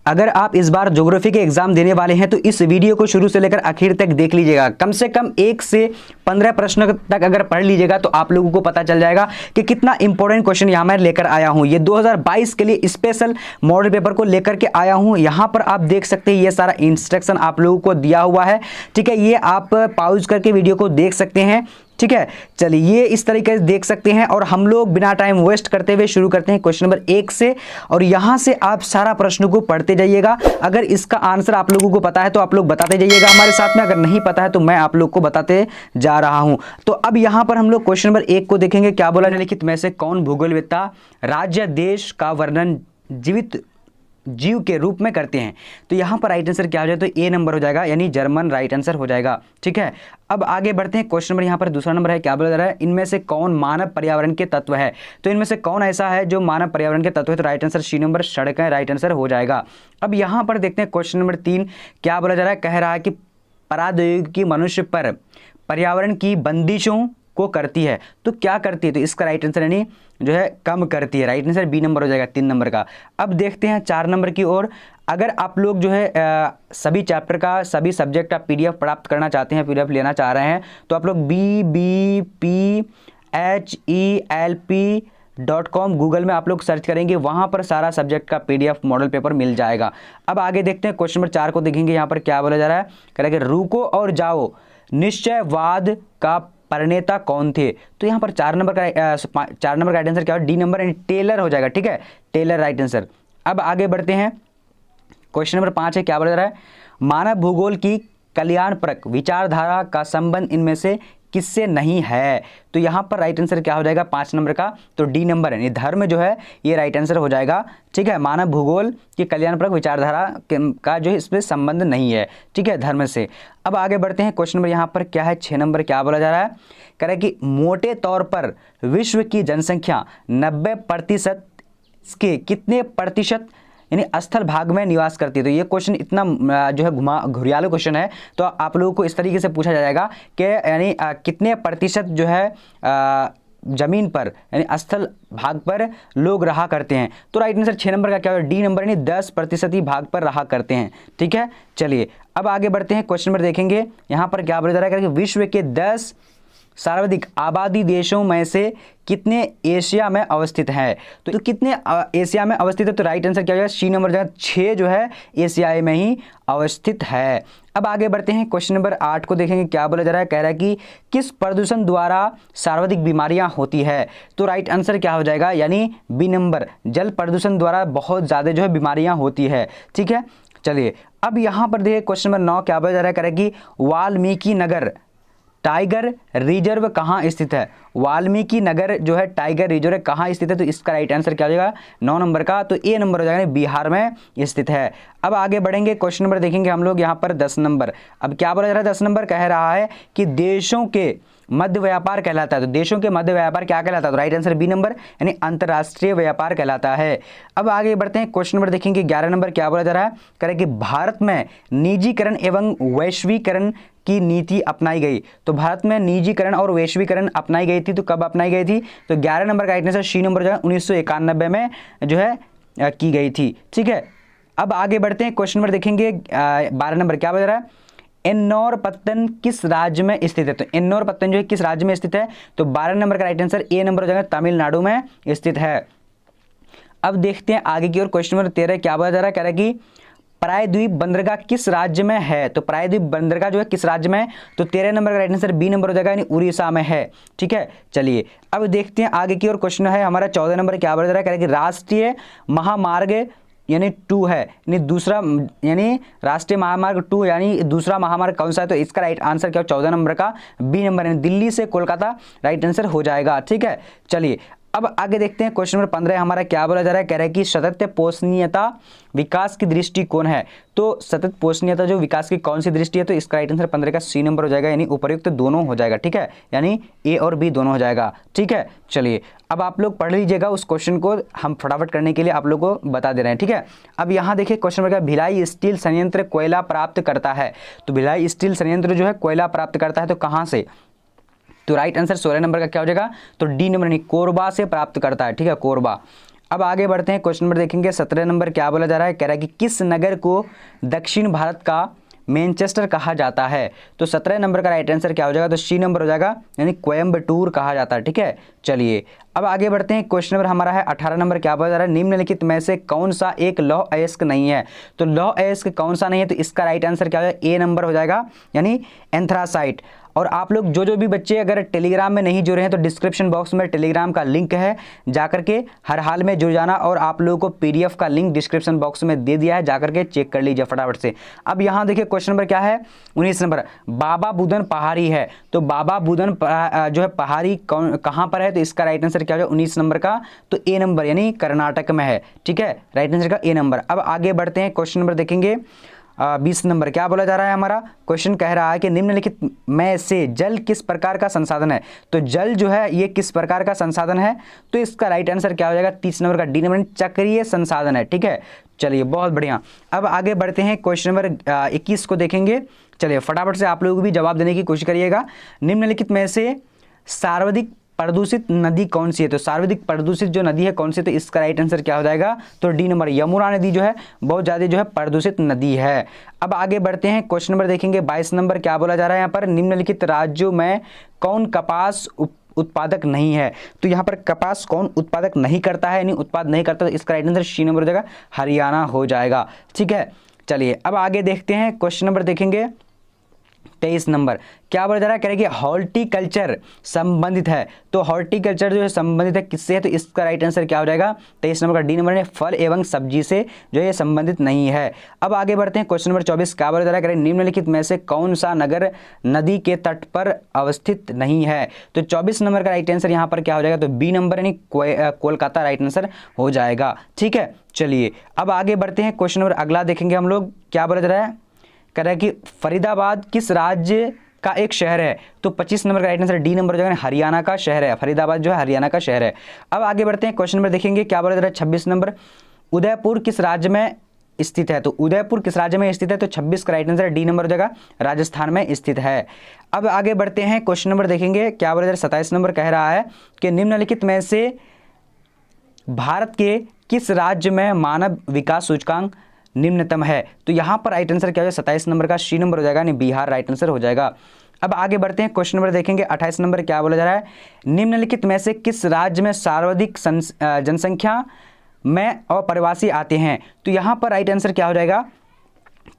अगर आप इस बार ज्योग्राफी के एग्जाम देने वाले हैं तो इस वीडियो को शुरू से लेकर आखिर तक देख लीजिएगा। कम से कम 1 से 15 प्रश्न तक अगर पढ़ लीजिएगा तो आप लोगों को पता चल जाएगा कि कितना इंपॉर्टेंट क्वेश्चन यहां मैं लेकर आया हूं। ये 2022 के लिए स्पेशल मॉडल पेपर को लेकर के आया हूं। यहां पर आप देख सकते हैं ये सारा इंस्ट्रक्शन आप लोगों को दिया हुआ है, ठीक है। ये आप पॉज करके वीडियो को देख सकते हैं, ठीक है। चलिए ये इस तरीके से देख सकते हैं और हम लोग बिना टाइम वेस्ट करते हुए शुरू करते हैं क्वेश्चन नंबर 1 से। और यहां से आप सारा प्रश्न को पढ़ते जाइएगा। अगर इसका आंसर आप लोगों को पता है तो आप लोग बताते जाइएगा हमारे साथ में, अगर नहीं पता है तो मैं आप लोग को बताते जा रहा हूं। तो अब यहां पर हम लोग क्वेश्चन नंबर 1 को देखेंगे। क्या बोला, निम्नलिखित में से कौन भूगोलवेत्ता राज्य देश का वर्णन जीवित जीव के रूप में करते हैं? तो यहां पर राइट आंसर क्या हो जाए तो ए नंबर हो जाएगा, यानी जर्मन राइट आंसर हो जाएगा, ठीक है। अब आगे बढ़ते हैं। क्वेश्चन नंबर यहां पर दूसरा नंबर है। क्या बोला जा रहा है, इनमें से कौन मानव पर्यावरण के तत्व है? तो इनमें से कौन ऐसा है जो मानव पर्यावरण के तत्व है? तो राइट आंसर सी नंबर सड़कें राइट आंसर हो जाएगा। अब यहां पर देखते हैं क्वेश्चन नंबर 3 क्या बोला जा रहा है। कह रहा है कि प्रौद्योगिकी मनुष्य पर पर्यावरण की बंदिशों को करती है, तो क्या करती है? तो इसका राइट आंसर यानी जो है कम करती है, राइट आंसर बी नंबर हो जाएगा 3 नंबर का। अब देखते हैं 4 नंबर की ओर। अगर आप लोग जो है सभी चैप्टर का सभी सब्जेक्ट का PDF प्राप्त करना चाहते हैं, PDF लेना चाह रहे हैं, तो आप लोग BBPHELP.com गूगल में आप लोग सर्च करेंगे, वहां पर सारा सब्जेक्ट का PDF मॉडल पेपर मिल जाएगा। अब आगे देखते हैं क्वेश्चन नंबर 4 को देखेंगे। यहाँ पर क्या बोला जा रहा है, कह रहा है कि रुको और जाओ निश्चयवाद का प्रणेता कौन थे? तो यहाँ पर 4 नंबर का राइट आंसर क्या हो, डी नंबर यानी टेलर हो जाएगा, ठीक है। Taylor right answer. अब आगे बढ़ते हैं। क्वेश्चन नंबर 5 है। क्या बोला जा रहा है, मानव भूगोल की कल्याणपरक विचारधारा का संबंध इनमें से किससे नहीं है? तो यहां पर राइट आंसर क्या हो जाएगा 5 नंबर का, तो डी नंबर यानी धर्म जो है ये राइट आंसर हो जाएगा, ठीक है। मानव भूगोल की कल्याणपरक विचारधारा का जो है इसमें संबंध नहीं है, ठीक है, धर्म से। अब आगे बढ़ते हैं। क्वेश्चन नंबर यहां पर क्या है 6 नंबर। क्या बोला जा रहा है, कह रहा है कि मोटे तौर पर विश्व की जनसंख्या 90% के कितने प्रतिशत यानी स्थल भाग में निवास करती है? तो ये क्वेश्चन इतना जो है घुरियालू क्वेश्चन है, तो आप लोगों को इस तरीके से पूछा जाएगा कि यानी कितने प्रतिशत जो है जमीन पर यानी स्थल भाग पर लोग रहा करते हैं? तो राइट आंसर 6 नंबर का क्या है, डी नंबर यानी 10% ही भाग पर रहा करते हैं, ठीक है। चलिए अब आगे बढ़ते हैं। क्वेश्चन नंबर देखेंगे। यहाँ पर क्या बोला जा रहा है कि विश्व के 10 सर्वाधिक आबादी देशों में से कितने एशिया में अवस्थित है? तो कितने एशिया में अवस्थित है? तो राइट आंसर क्या हो जाएगा, सी नंबर जगह 6 जो है एशिया में ही अवस्थित है। अब आगे बढ़ते हैं। क्वेश्चन नंबर 8 को देखेंगे। क्या बोला जा रहा है, कह रहा है कि किस प्रदूषण द्वारा सर्वाधिक बीमारियां होती है? तो राइट आंसर क्या हो जाएगा, यानी बी नंबर जल प्रदूषण द्वारा बहुत ज़्यादा जो है बीमारियां होती है, ठीक है। चलिए अब यहाँ पर देखिए क्वेश्चन नंबर 9 क्या बोला जा रहा है, कह रहा है कि वाल्मीकि नगर टाइगर रिजर्व कहाँ स्थित है? वाल्मीकि नगर जो है टाइगर रिजर्व कहाँ स्थित है? तो इसका राइट आंसर क्या हो जाएगा 9 नंबर का, तो ए नंबर हो जाएगा, बिहार में स्थित है। अब आगे बढ़ेंगे। क्वेश्चन नंबर देखेंगे हम लोग यहाँ पर 10 नंबर। अब क्या बोला जा रहा है 10 नंबर, कह रहा है कि देशों के मध्य व्यापार कहलाता है। तो देशों के मध्य व्यापार क्या कहलाता है? तो राइट आंसर बी नंबर यानी अंतर्राष्ट्रीय व्यापार कहलाता है। अब आगे बढ़ते हैं। क्वेश्चन नंबर देखेंगे 11 नंबर। क्या बोला जा रहा है, कह रहा है कि भारत में निजीकरण एवं वैश्वीकरण की नीति अपनाई गई। तो भारत में निजीकरण और वैश्वीकरण अपनाई गई थी, तो कब अपनाई गई थी? तो 11 नंबर का राइट आंसर सी नंबर जो है 1991 में जो है की गई थी, ठीक है। अब आगे बढ़ते हैं। क्वेश्चन नंबर देखेंगे 12 नंबर। क्या बोल रहा है, एन्नौर पत्तन किस राज्य में स्थित है? तो एन्नौर पत्तन जो है किस राज्य में स्थित है? तो 12 नंबर का राइट आंसर ए नंबर हो जाएगा, तमिलनाडु में स्थित है। अब देखते हैं आगे की ओर। क्वेश्चन नंबर 13 क्या बोला जा रहा है, कह रहा है कि प्रायद्वीप बंदरगाह किस राज्य में है? तो प्रायद्वीप बंदरगाह जो है किस राज्य में है? तो 13 नंबर का राइट आंसर बी नंबर हो जाएगा, यानी उड़ीसा में है, ठीक है। चलिए अब देखते हैं आगे की ओर। क्वेश्चन है हमारा 14 नंबर। क्या बोला जा रहा है, कह रहा है कि राष्ट्रीय महामार्ग यानी 2 है, यानी दूसरा यानी राष्ट्रीय महामार्ग 2 यानी दूसरा महामार्ग कौन सा है? तो इसका राइट आंसर क्या हो 14 नंबर का बी नंबर यानी दिल्ली से कोलकाता राइट आंसर हो जाएगा, ठीक है। चलिए अब आगे देखते हैं। क्वेश्चन नंबर 15 हमारा क्या बोला जा रहा है, कह रहा है कि सतत पोषणीयता विकास की दृष्टि कौन है? तो सतत पोषणीयता जो विकास की कौन सी दृष्टि है? तो इसका राइट आंसर 15 का सी नंबर हो जाएगा, यानी उपयुक्त दोनों हो जाएगा, ठीक है, यानी ए और बी दोनों हो जाएगा, ठीक है। चलिए अब आप लोग पढ़ लीजिएगा उस क्वेश्चन को, हम फटाफट करने के लिए आप लोग को बता दे रहे हैं, ठीक है। अब यहाँ देखिए क्वेश्चन नंबर भिलाई स्टील संयंत्र कोयला प्राप्त करता है। तो भिलाई स्टील संयंत्र जो है कोयला प्राप्त करता है, तो कहाँ से? तो राइट आंसर 16 नंबर का क्या हो जाएगा, तो डी नंबर यानी कोरबा से प्राप्त करता है, ठीक है, कोरबा। अब आगे बढ़ते हैं, क्वेश्चन नंबर देखेंगे 17 नंबर क्या बोला जा रहा है, कह रहा है कि किस नगर को दक्षिण भारत का मैनचेस्टर कहा जाता है। तो 17 नंबर का राइट आंसर क्या हो जाएगा, तो सी नंबर हो जाएगा, यानी कोयम्बटूर कहा जाता है। ठीक है, चलिए अब आगे बढ़ते हैं, क्वेश्चन नंबर हमारा है 18 नंबर क्या बोला जा रहा है, निम्नलिखित में से कौन सा एक लौह अयस्क नहीं है। तो लौह अयस्क कौन सा नहीं है, तो इसका राइट आंसर क्या हो जाएगा, ए नंबर हो जाएगा, यानी एंथ्रासाइट। और आप लोग जो भी बच्चे अगर टेलीग्राम में नहीं जुड़े हैं तो डिस्क्रिप्शन बॉक्स में टेलीग्राम का लिंक है, जाकर के हर हाल में जुड़ जाना। और आप लोगों को पीडीएफ का लिंक डिस्क्रिप्शन बॉक्स में दे दिया है, जाकर के चेक कर लीजिए फटाफट से। अब यहाँ देखिए क्वेश्चन नंबर क्या है, 19 नंबर, बाबा बुदन पहाड़ी है। तो बाबा बुदन जो है पहाड़ी कहाँ पर है, तो इसका राइट आंसर क्या हो जाएगा 19 नंबर का, तो ए नंबर, यानी कर्नाटक में है। ठीक है, राइट आंसर का ए नंबर। अब आगे बढ़ते हैं, क्वेश्चन नंबर देखेंगे 20 नंबर क्या बोला जा रहा है, हमारा क्वेश्चन कह रहा है कि निम्नलिखित में से जल किस प्रकार का संसाधन है। तो जल जो है ये किस प्रकार का संसाधन है, तो इसका राइट आंसर क्या हो जाएगा, 30 नंबर का डी नंबर, चक्रीय संसाधन है। ठीक है, चलिए बहुत बढ़िया। अब आगे बढ़ते हैं, क्वेश्चन नंबर 21 को देखेंगे। चलिए फटाफट से आप लोग भी जवाब देने की कोशिश करिएगा। निम्नलिखित में से सर्वाधिक प्रदूषित नदी कौन सी है। तो सर्वाधिक प्रदूषित जो नदी है कौन सी, तो इसका राइट आंसर क्या हो जाएगा, तो डी नंबर, यमुना नदी जो है बहुत ज़्यादा जो है प्रदूषित नदी है। अब आगे बढ़ते हैं, क्वेश्चन नंबर देखेंगे 22 नंबर क्या बोला जा रहा है यहाँ पर, निम्नलिखित राज्यों में कौन कपास उत्पादक नहीं है। तो यहाँ पर कपास कौन उत्पादक नहीं करता है, यानी उत्पाद नहीं करता, तो इसका राइट आंसर सी नंबर हो जाएगा, हरियाणा हो जाएगा। ठीक है, चलिए अब आगे देखते हैं, क्वेश्चन नंबर देखेंगे 23 नंबर क्या बोला जा रहा है, कह रहे कि हॉर्टिकल्चर संबंधित है। तो हॉर्टिकल्चर जो है संबंधित है किससे है, तो इसका राइट आंसर क्या हो जाएगा, 23 नंबर का डी नंबर है, फल एवं सब्जी से जो ये संबंधित नहीं है। अब आगे बढ़ते हैं, क्वेश्चन नंबर 24 क्या बोला जा रहा है, कह रहे निम्नलिखित में से कौन सा नगर नदी के तट पर अवस्थित नहीं है। तो 24 नंबर का राइट आंसर यहाँ पर क्या हो जाएगा, तो बी नंबर यानी कोलकाता राइट आंसर हो जाएगा। ठीक है, चलिए अब आगे बढ़ते हैं, क्वेश्चन नंबर अगला देखेंगे हम लोग, क्या बोला जा रहा है, कह रहा है कि फरीदाबाद किस राज्य का एक शहर है। तो 25 नंबर का राइट आंसर डी नंबर जो है हरियाणा का शहर है, फरीदाबाद जो है हरियाणा का शहर है। अब आगे बढ़ते हैं, क्वेश्चन नंबर देखेंगे क्या बोला जा रहा है 26 नंबर, उदयपुर किस राज्य में स्थित है। तो उदयपुर किस राज्य में स्थित है, तो 26 का राइट आंसर डी नंबर हो जाएगा, राजस्थान में स्थित है। अब आगे बढ़ते हैं, क्वेश्चन नंबर देखेंगे क्या बोला जा रहा है 27 नंबर कह रहा है कि निम्नलिखित में से भारत के किस राज्य में मानव विकास सूचकांक निम्नतम है। तो यहाँ पर राइट आंसर क्या हो जाएगा, 27 नंबर का सी नंबर हो जाएगा, यानी बिहार राइट आंसर हो जाएगा। अब आगे बढ़ते हैं, क्वेश्चन नंबर देखेंगे 28 नंबर क्या बोला जा रहा है, निम्नलिखित में से किस राज्य में सर्वाधिक जनसंख्या में अप्रवासी आते हैं। तो यहाँ पर राइट आंसर क्या हो जाएगा,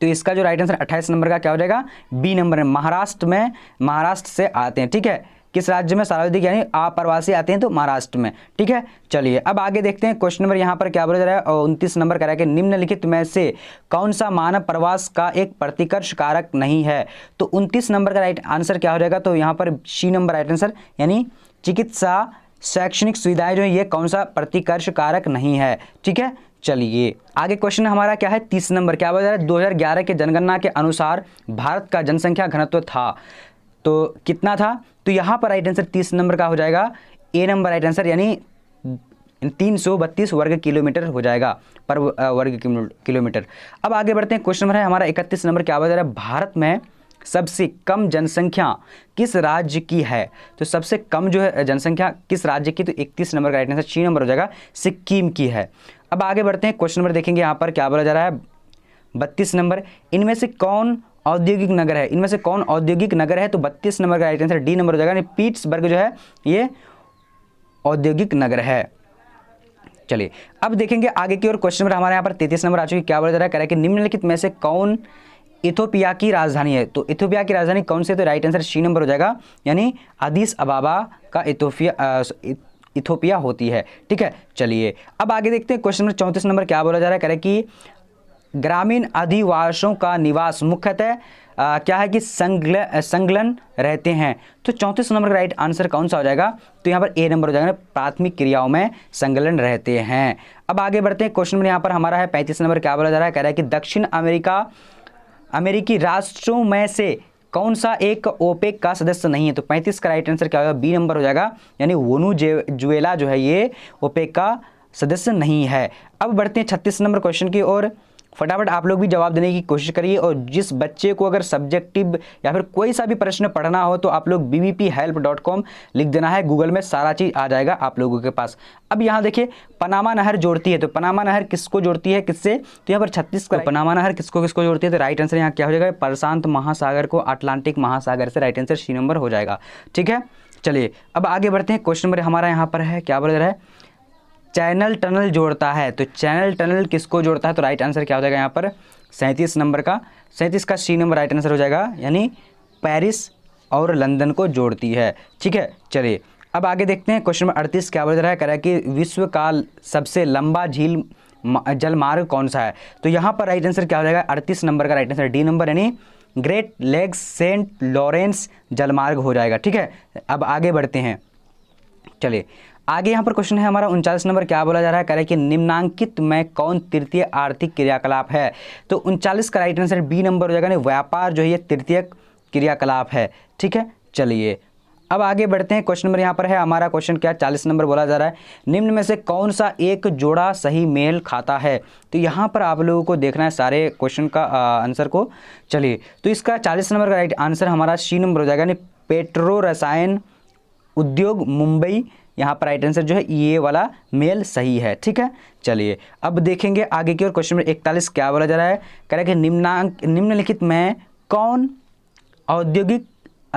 तो इसका जो राइट आंसर 28 नंबर का क्या हो जाएगा, बी नंबर है, महाराष्ट्र से आते हैं। ठीक है, किस राज्य में सर्वाधिक यानी अप्रवासी आते हैं, तो महाराष्ट्र में। ठीक है, चलिए अब आगे देखते हैं, क्वेश्चन नंबर यहाँ पर क्या बोला जा रहा है, 29 नंबर कह रहा है कि निम्नलिखित में से कौन सा मानव प्रवास का एक प्रतिकर्ष कारक नहीं है। तो 29 नंबर का राइट आंसर क्या हो जाएगा, तो यहाँ पर सी नंबर राइट आंसर, यानी चिकित्सा शैक्षणिक सुविधाएं जो है ये कौन सा प्रतिकर्ष कारक नहीं है। ठीक है, चलिए आगे क्वेश्चन हमारा क्या है 30 नंबर क्या बोला जा रहा है, 2011 के जनगणना के अनुसार भारत का जनसंख्या घनत्व था, तो कितना था। तो यहाँ पर राइट आंसर 30 नंबर का हो जाएगा, ए नंबर राइट आंसर, यानी 332 वर्ग किलोमीटर हो जाएगा पर वर्ग किलोमीटर। अब आगे बढ़ते हैं, क्वेश्चन नंबर है हमारा 31 नंबर क्या बोला जा रहा है, भारत में सबसे कम जनसंख्या किस राज्य की है। तो सबसे कम जो है जनसंख्या किस राज्य की, तो 31 नंबर का राइट आंसर सी नंबर हो जाएगा, सिक्किम की है। अब आगे बढ़ते हैं, क्वेश्चन नंबर देखेंगे यहाँ पर क्या बोला जा रहा है 32 नंबर, इनमें से कौन औद्योगिक नगर है। इनमें से कौन औद्योगिक नगर है, तो 32 नंबर का राइट आंसर डी नंबर हो जाएगा, पीट्सबर्ग जो है ये औद्योगिक नगर है। चलिए अब देखेंगे आगे की ओर, क्वेश्चन नंबर हमारे यहाँ पर 33 नंबर आ चुकी, क्या बोला जा रहा है, कह रहा है कि निम्नलिखित में से कौन इथोपिया की राजधानी है। तो इथोपिया की राजधानी कौन सी है, तो राइट आंसर सी नंबर हो जाएगा, यानी अदीस अबाबा का इथोपिया होती है। ठीक है, चलिए अब आगे देखते हैं, क्वेश्चन नंबर 34 नंबर क्या बोला जा रहा है, कह रहा है कि ग्रामीण अधिवासियों का निवास मुख्यतः क्या है कि संलग्न रहते हैं। तो 34 नंबर का राइट आंसर कौन सा हो जाएगा, तो यहाँ पर ए नंबर हो जाएगा, प्राथमिक क्रियाओं में संलग्न रहते हैं। अब आगे बढ़ते हैं, क्वेश्चन नंबर यहाँ पर हमारा है 35 नंबर क्या बोला जा रहा है, कह रहा है कि दक्षिण अमेरिकी राष्ट्रों में से कौन सा एक ओपेक का सदस्य नहीं है। तो 35 का राइट आंसर क्या होगा, बी नंबर हो जाएगा, यानी वेनेजुएला जो है ये ओपेक का सदस्य नहीं है। अब बढ़ते हैं 36 नंबर क्वेश्चन की ओर, फटाफट आप लोग भी जवाब देने की कोशिश करिए। और जिस बच्चे को अगर सब्जेक्टिव या फिर कोई सा भी प्रश्न पढ़ना हो तो आप लोग bbphelp.com लिख देना है, गूगल में सारा चीज़ आ जाएगा आप लोगों के पास। अब यहाँ देखिए पनामा नहर जोड़ती है, तो पनामा नहर किसको जोड़ती है किससे, तो यहाँ पर 36 का पनामा नहर किसको किसको जोड़ती है, तो राइट आंसर यहाँ क्या हो जाएगा, प्रशांत महासागर को अटलांटिक महासागर से, राइट आंसर सी नंबर हो जाएगा। ठीक है, चलिए अब आगे बढ़ते हैं। क्वेश्चन नंबर हमारा यहाँ पर है, क्या बोल रहा है, चैनल टनल जोड़ता है, तो चैनल टनल किसको जोड़ता है, तो राइट आंसर क्या हो जाएगा यहाँ पर 37 नंबर का, 37 का सी नंबर राइट आंसर हो जाएगा, यानी पेरिस और लंदन को जोड़ती है। ठीक है, चलिए अब आगे देखते हैं। क्वेश्चन नंबर 38 क्या बोल रहा है, कह रहा है कि विश्व का सबसे लंबा झील जलमार्ग कौन सा है, तो यहाँ पर राइट आंसर क्या हो जाएगा, 38 नंबर का राइट आंसर डी नंबर, यानी ग्रेट लेग्स सेंट लॉरेंस जलमार्ग हो जाएगा। ठीक है, अब आगे बढ़ते हैं। चलिए आगे यहाँ पर क्वेश्चन है हमारा 39 नंबर, क्या बोला जा रहा है, कह रहा है कि निम्नांकित में कौन तृतीय आर्थिक क्रियाकलाप है, तो 39 का राइट आंसर बी नंबर हो जाएगा, यानी व्यापार जो है ये तृतीय क्रियाकलाप है। ठीक है, चलिए अब आगे बढ़ते हैं। क्वेश्चन नंबर यहाँ पर है हमारा, क्वेश्चन क्या 40 नंबर बोला जा रहा है, निम्न में से कौन सा एक जोड़ा सही मेल खाता है, तो यहाँ पर आप लोगों को देखना है सारे क्वेश्चन का आंसर को। चलिए तो इसका 40 नंबर का राइट आंसर हमारा सी नंबर हो जाएगा, यानी पेट्रो रसायन उद्योग मुंबई, यहाँ पर राइट आंसर जो है ये वाला मेल सही है। ठीक है, चलिए अब देखेंगे आगे की ओर। क्वेश्चन नंबर 41 क्या बोला जा रहा है, कह रहा है कि निम्नलिखित में कौन औद्योगिक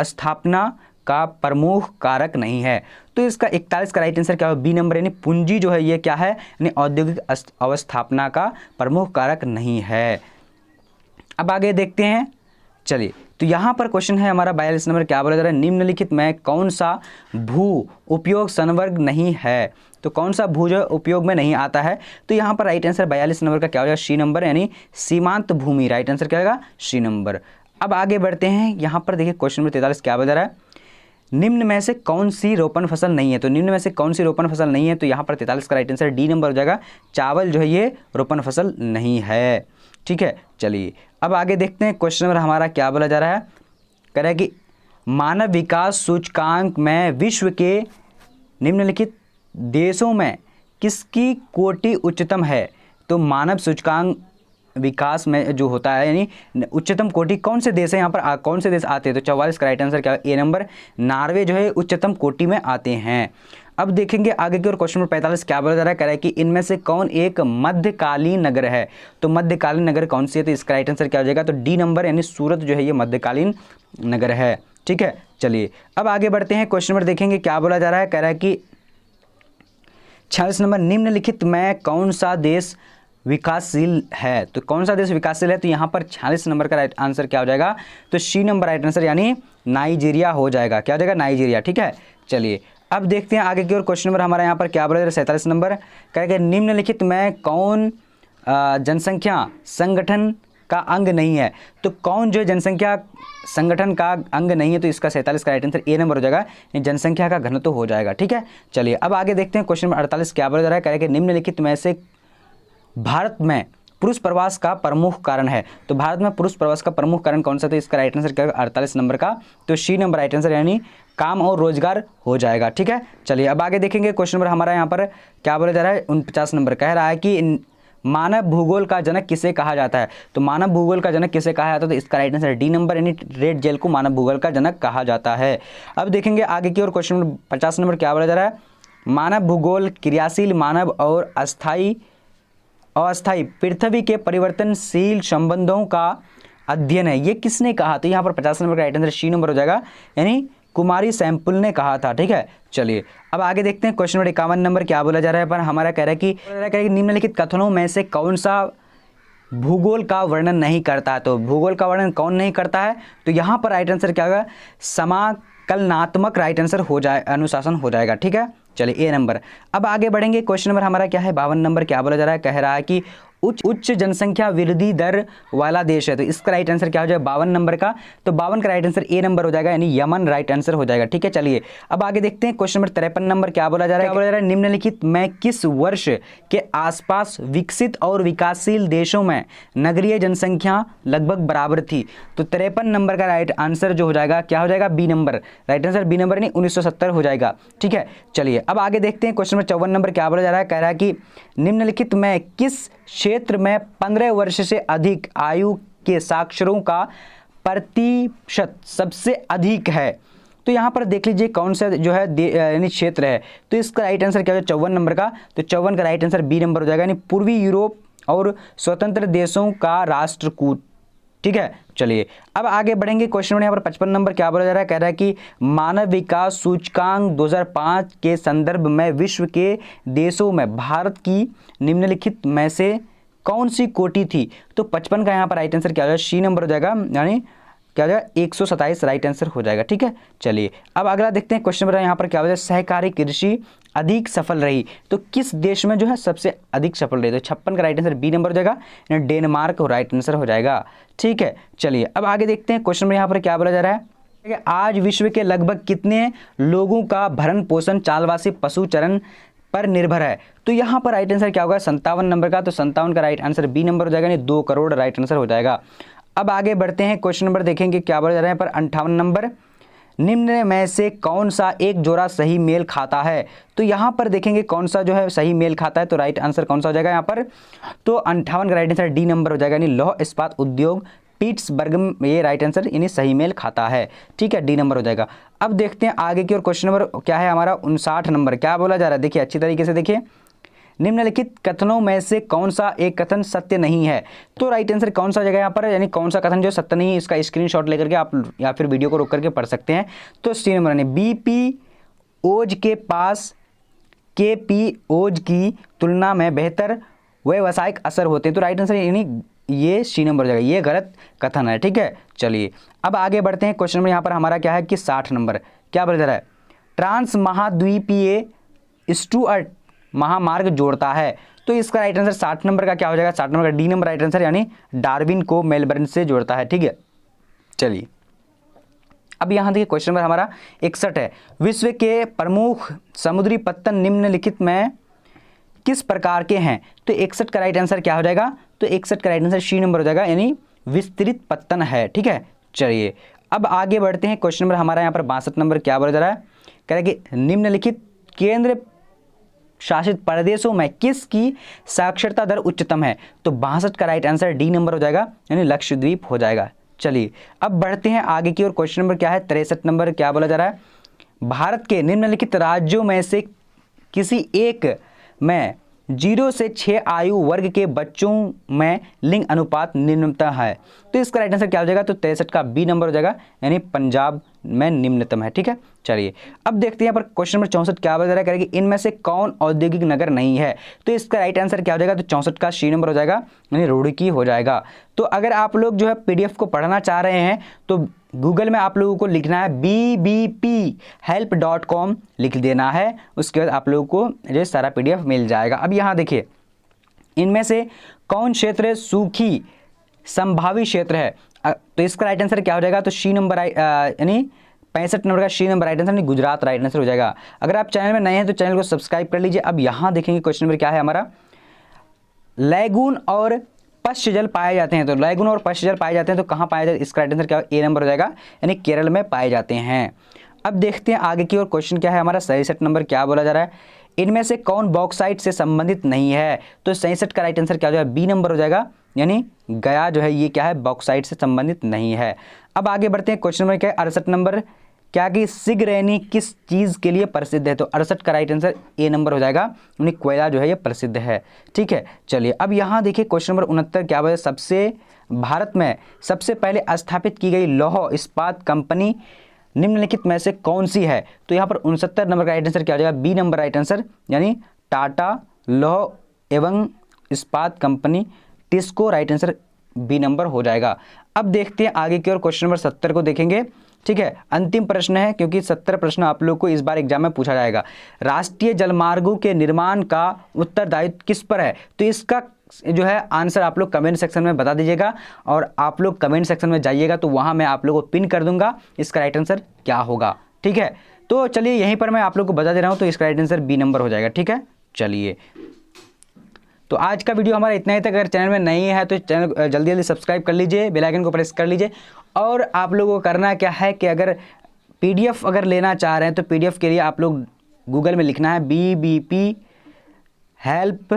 स्थापना का प्रमुख कारक नहीं है, तो इसका 41 का राइट आंसर क्या होगा, बी नंबर, यानी पूंजी जो है ये क्या है, यानी औद्योगिक अवस्थापना का प्रमुख कारक नहीं है। अब आगे देखते हैं। चलिए तो यहाँ पर क्वेश्चन है हमारा 42 नंबर, क्या बोला जा रहा है, निम्नलिखित में कौन सा भू उपयोग संवर्ग नहीं है, तो कौन सा भू जो उपयोग में नहीं आता है, तो यहाँ पर राइट आंसर 42 नंबर का क्या हो जाएगा, सी नंबर, यानी सीमांत भूमि, राइट आंसर क्या होगा, सी नंबर। अब आगे बढ़ते हैं। यहाँ पर देखिए क्वेश्चन नंबर 43 क्या बोला जा रहा है, निम्न में से कौन सी रोपण फसल नहीं है, तो निम्न में से कौन सी रोपण फसल नहीं है, तो यहाँ पर 43 का राइट आंसर डी नंबर हो जाएगा, चावल जो है ये रोपण फसल नहीं है। ठीक है, चलिए अब आगे देखते हैं। क्वेश्चन नंबर हमारा क्या बोला जा रहा है, कह रहा है कि मानव विकास सूचकांक में विश्व के निम्नलिखित देशों में किसकी कोटि उच्चतम है, तो मानव सूचकांक विकास में जो होता है यानी उच्चतम कोटि कौन से देश है, यहाँ पर कौन से देश आते हैं, तो 44 का राइट आंसर क्या है, ए नंबर, नॉर्वे जो है उच्चतम कोटि में आते हैं। अब देखेंगे आगे की ओर। क्वेश्चन नंबर 45 क्या बोला जा रहा है, कह रहा है कि इनमें से कौन एक मध्यकालीन नगर है, तो मध्यकालीन नगर कौन सी है, तो इसका राइट आंसर क्या हो जाएगा, तो डी नंबर, यानी सूरत जो है ये मध्यकालीन नगर है। ठीक है, चलिए अब आगे बढ़ते हैं। क्वेश्चन नंबर देखेंगे क्या बोला जा रहा है, कह रहा है कि 46 नंबर, निम्नलिखित में कौन सा देश विकासशील है, तो कौन सा देश विकासशील है, तो यहाँ पर 46 नंबर का राइट आंसर क्या हो जाएगा, तो सी नंबर राइट आंसर, यानी नाइजीरिया हो जाएगा। क्या हो जाएगा, नाइजीरिया। ठीक है, चलिए अब देखते हैं आगे की ओर। क्वेश्चन नंबर हमारा यहाँ पर क्या बोला जा रहा है, 47 नंबर, कहेगा निम्नलिखित में कौन जनसंख्या संगठन का अंग नहीं है, तो कौन जो जनसंख्या संगठन का अंग नहीं है, तो इसका 47 का राइट आंसर ए नंबर हो जाएगा, जनसंख्या का घनत्व हो जाएगा। ठीक है, चलिए अब आगे देखते हैं। क्वेश्चन नंबर 48 क्या बोला जा रहा है, कहेगा निम्नलिखित में से भारत में पुरुष प्रवास का प्रमुख कारण है, तो भारत में पुरुष प्रवास का प्रमुख कारण कौन सा, तो इसका राइट आंसर क्या है, 48 नंबर का, तो सी नंबर राइट आंसर, यानी काम और रोजगार हो जाएगा। ठीक है, चलिए अब आगे देखेंगे। क्वेश्चन नंबर हमारा यहाँ पर क्या बोला जा रहा है, 49 नंबर, कह रहा है कि मानव भूगोल का जनक किसे कहा जाता है, तो मानव भूगोल का जनक किसे कहा जाता है, तो इसका राइट आंसर डी नंबर, यानी रेड जेल को मानव भूगोल का जनक कहा जाता है। अब देखेंगे आगे की ओर। क्वेश्चन नंबर 50 नंबर क्या बोला जा रहा है, मानव भूगोल क्रियाशील मानव और अस्थायी पृथ्वी के परिवर्तनशील संबंधों का अध्ययन है, ये किसने कहा, तो यहाँ पर 50 नंबर का राइट आंसर सी नंबर हो जाएगा, यानी कुमारी सैंपल ने कहा था। ठीक है, चलिए अब आगे देखते हैं। क्वेश्चन नंबर 51 नंबर क्या बोला जा रहा है, पर हमारा कह रहा है कि निम्नलिखित कथनों में से कौन सा भूगोल का वर्णन नहीं करता, तो भूगोल का वर्णन कौन नहीं करता है, तो यहाँ पर राइट आंसर क्या होगा, समाकलनात्मक राइट आंसर हो जाए, अनुशासन हो जाएगा। ठीक है, चलिए ए नंबर। अब आगे बढ़ेंगे। क्वेश्चन नंबर हमारा क्या है, 52 नंबर, क्या बोला जा रहा है, कह रहा है कि उच्च जनसंख्या वृद्धि दर वाला देश है, तो इसका राइट आंसर क्या हो जाएगा, 52 नंबर का, तो 52 का राइट आंसर ए नंबर हो जाएगा, यानी यमन राइट आंसर हो जाएगा। ठीक है, चलिए अब आगे देखते हैं। क्वेश्चन नंबर 53 नंबर क्या बोला जा रहा है, निम्नलिखित में किस वर्ष के आसपास विकसित और विकासशील देशों में नगरीय जनसंख्या लगभग बराबर थी, तो 53 नंबर का राइट आंसर जो हो जाएगा क्या हो जाएगा, B number, right answer B number, यानी 1970 हो जाएगा। ठीक है, चलिए अब आगे देखते हैं। क्वेश्चन नंबर 54 नंबर क्या बोला जा रहा है, कह रहा है कि निम्नलिखित में किस क्षेत्र में 15 वर्ष से अधिक आयु के साक्षरों का प्रतिशत सबसे अधिक है। तो यहाँ पर देख लीजिए कौन सा जो है यानी क्षेत्र है। तो इसका राइट आंसर क्या हो जाएगा 54 नंबर का। तो 54 का राइट आंसर बी नंबर हो जाएगा, यानी पूर्वी यूरोप और स्वतंत्र देशों का राष्ट्रकूट। ठीक है, चलिए अब आगे बढ़ेंगे। क्वेश्चन नंबर यहाँ पर 55 नंबर क्या बोला जा रहा है, कह रहा है कि मानव विकास सूचकांक 2005 के संदर्भ में विश्व के देशों में भारत की निम्नलिखित में से कौन सी कोटि थी। तो 55 का यहाँ पर राइट आंसर क्या हो जाएगा, सी नंबर हो जाएगा, यानी क्या हो जाएगा 127 राइट आंसर हो जाएगा। ठीक है, चलिए अब अगला देखते हैं। क्वेश्चन नंबर यहाँ पर क्या हो जाएगा, सहकारी कृषि अधिक सफल रही तो किस देश में जो है सबसे अधिक सफल रही। तो 56 का राइट आंसर बी नंबर हो जाएगा, यानी डेनमार्क राइट आंसर हो जाएगा। ठीक है, चलिए अब आगे देखते हैं। क्वेश्चन नंबर यहाँ पर क्या बोला जा रहा है, आज विश्व के लगभग कितने लोगों का भरण पोषण चालवासी पशु चरण पर निर्भर है। तो यहाँ पर राइट आंसर क्या होगा 57 नंबर का। तो 57 का राइट आंसर बी नंबर हो जाएगा, यानी 2 करोड़ राइट आंसर हो जाएगा। अब आगे बढ़ते हैं। क्वेश्चन नंबर देखेंगे क्या बोला जा रहा है पर 58 नंबर, निम्न में से कौन सा एक जोड़ा सही मेल खाता है। तो यहाँ पर देखेंगे कौन सा जो है सही मेल खाता है। तो राइट आंसर कौन सा हो जाएगा यहाँ पर, तो 58 का राइट आंसर डी नंबर हो जाएगा, यानी लौह इस्पात उद्योग पिट्सबर्ग में ये राइट आंसर यानी सही मेल खाता है। ठीक है, डी नंबर हो जाएगा। अब देखते हैं आगे की और। क्वेश्चन नंबर क्या है हमारा 59 नंबर, क्या बोला जा रहा है, देखिए अच्छी तरीके से देखिए, निम्नलिखित कथनों में से कौन सा एक कथन सत्य नहीं है। तो राइट आंसर कौन सा जगह यहाँ पर, यानी कौन सा कथन जो सत्य नहीं है, इसका स्क्रीनशॉट लेकर के आप या फिर वीडियो को रोक करके पढ़ सकते हैं। तो सी नंबर यानी बीपीओज के पास केपीओज की तुलना में बेहतर व्यावसायिक असर होते हैं। तो राइट आंसर यानी ये सी नंबर हो जाएगा, ये गलत कथन है। ठीक है, चलिए अब आगे बढ़ते हैं। क्वेश्चन नंबर यहाँ पर हमारा क्या है कि 60 नंबर, क्या बोला जा रहा है, ट्रांस महाद्वीपीय स्टुअर्ट महामार्ग जोड़ता है। तो इसका राइट आंसर 60 नंबर का क्या हो जाएगा, 60 नंबर का डी नंबर राइट आंसर, यानी डार्विन को मेलबर्न से जोड़ता है। ठीक है, चलिए अब यहाँ देखिए क्वेश्चन नंबर हमारा 61 है, विश्व के प्रमुख समुद्री पत्तन निम्नलिखित में किस प्रकार के हैं। तो 61 का राइट आंसर क्या हो जाएगा, तो 61 का राइट आंसर सी नंबर हो जाएगा, यानी विस्तृत पत्तन है। ठीक है, चलिए अब आगे बढ़ते हैं। क्वेश्चन नंबर हमारा यहाँ पर 62 नंबर क्या बोला जा रहा है, कह रहा है कि निम्नलिखित केंद्र शासित प्रदेशों में किसकी साक्षरता दर उच्चतम है। तो 62 का राइट आंसर डी नंबर हो जाएगा, यानी लक्षद्वीप हो जाएगा। चलिए अब बढ़ते हैं आगे की ओर। क्वेश्चन नंबर क्या है 63 नंबर, क्या बोला जा रहा है, भारत के निम्नलिखित राज्यों में से किसी एक में 0 से 6 आयु वर्ग के बच्चों में लिंग अनुपात निम्नतम है। तो इसका राइट आंसर क्या हो जाएगा, तो 63 का बी नंबर हो जाएगा, यानी पंजाब में निम्नतम है। ठीक है, चलिए अब देखते हैं यहाँ पर क्वेश्चन नंबर 64 क्या बता रहा है, कि इनमें से कौन औद्योगिक नगर नहीं है। तो इसका राइट आंसर क्या हो जाएगा, तो 64 का सी नंबर हो जाएगा, यानी रुड़की हो जाएगा। तो अगर आप लोग जो है पीडीएफ को पढ़ना चाह रहे हैं तो गूगल में आप लोगों को लिखना है bbphelp.com लिख देना है, उसके बाद आप लोगों को जो सारा पीडीएफ मिल जाएगा। अब यहाँ देखिए इनमें से कौन क्षेत्र सूखी संभावी क्षेत्र है। तो इसका राइट आंसर क्या हो जाएगा, तो सी नंबर यानी 65 नंबर का सी नंबर राइट आंसर, यानी गुजरात राइट आंसर हो जाएगा। अगर आप चैनल में नए हैं तो चैनल को सब्सक्राइब कर लीजिए। अब यहाँ देखेंगे क्वेश्चन नंबर क्या है हमारा, लैगून और पश्च जल पाए जाते हैं। तो लैगून और पश्च जल पाए जाते हैं तो कहाँ पाए जाते हैं, इसका राइट आंसर क्या ए नंबर हो जाएगा, यानी केरल में पाए जाते हैं। अब देखते हैं आगे की ओर। क्वेश्चन क्या है हमारा 67 नंबर, क्या बोला जा रहा है, इनमें से कौन बॉक्साइट से संबंधित नहीं है। तो 67 का राइट आंसर क्या हो जाएगा, बी नंबर हो जाएगा, यानी गया जो है ये क्या है बॉक्साइट से संबंधित नहीं है। अब आगे बढ़ते हैं। क्वेश्चन नंबर क्या है 68 नंबर, क्या कि सिगरेनी किस चीज़ के लिए प्रसिद्ध है। तो 68 का राइट आंसर ए नंबर हो जाएगा, यानी कोयला जो है ये प्रसिद्ध है। ठीक है, चलिए अब यहाँ देखिए क्वेश्चन नंबर 69 क्या बोला, सबसे भारत में सबसे पहले स्थापित की गई लौह इस्पात कंपनी निम्नलिखित में से कौन सी है। तो यहाँ पर 69 नंबर का राइट आंसर क्या हो जाएगा, बी नंबर राइट आंसर, यानी टाटा लौह एवं इस्पात company TISCO right answer B number हो जाएगा। अब देखते हैं आगे की ओर। क्वेश्चन नंबर 70 को देखेंगे। ठीक है, अंतिम प्रश्न है क्योंकि 70 प्रश्न आप लोग को इस बार एग्जाम में पूछा जाएगा। राष्ट्रीय जलमार्गों के निर्माण का उत्तरदायित्व किस पर है। तो इसका जो है आंसर आप लोग कमेंट सेक्शन में बता दीजिएगा, और आप लोग कमेंट सेक्शन में जाइएगा तो वहाँ मैं आप लोगों को पिन कर दूंगा इसका राइट आंसर क्या होगा। ठीक है, तो चलिए यहीं पर मैं आप लोग को बता दे रहा हूँ, तो इसका राइट आंसर बी नंबर हो जाएगा। ठीक है, चलिए तो आज का वीडियो हमारा इतना ही तक। अगर चैनल में नहीं है तो चैनल जल्दी जल्दी सब्सक्राइब कर लीजिए, बेल आइकन को प्रेस कर लीजिए। और आप लोगों को करना क्या है कि अगर पीडीएफ अगर लेना चाह रहे हैं तो पीडीएफ के लिए आप लोग गूगल में लिखना है BBP हेल्प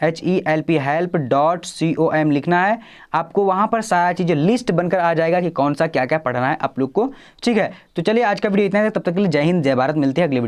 HELP help.com लिखना है। आपको वहाँ पर सारा चीज़ें लिस्ट बनकर आ जाएगा कि कौन सा क्या क्या पढ़ना है आप लोग को। ठीक है, तो चलिए आज का वीडियो इतना है, तब तक के लिए जय हिंद जय भारत, मिलते हैं अगले वीडियो।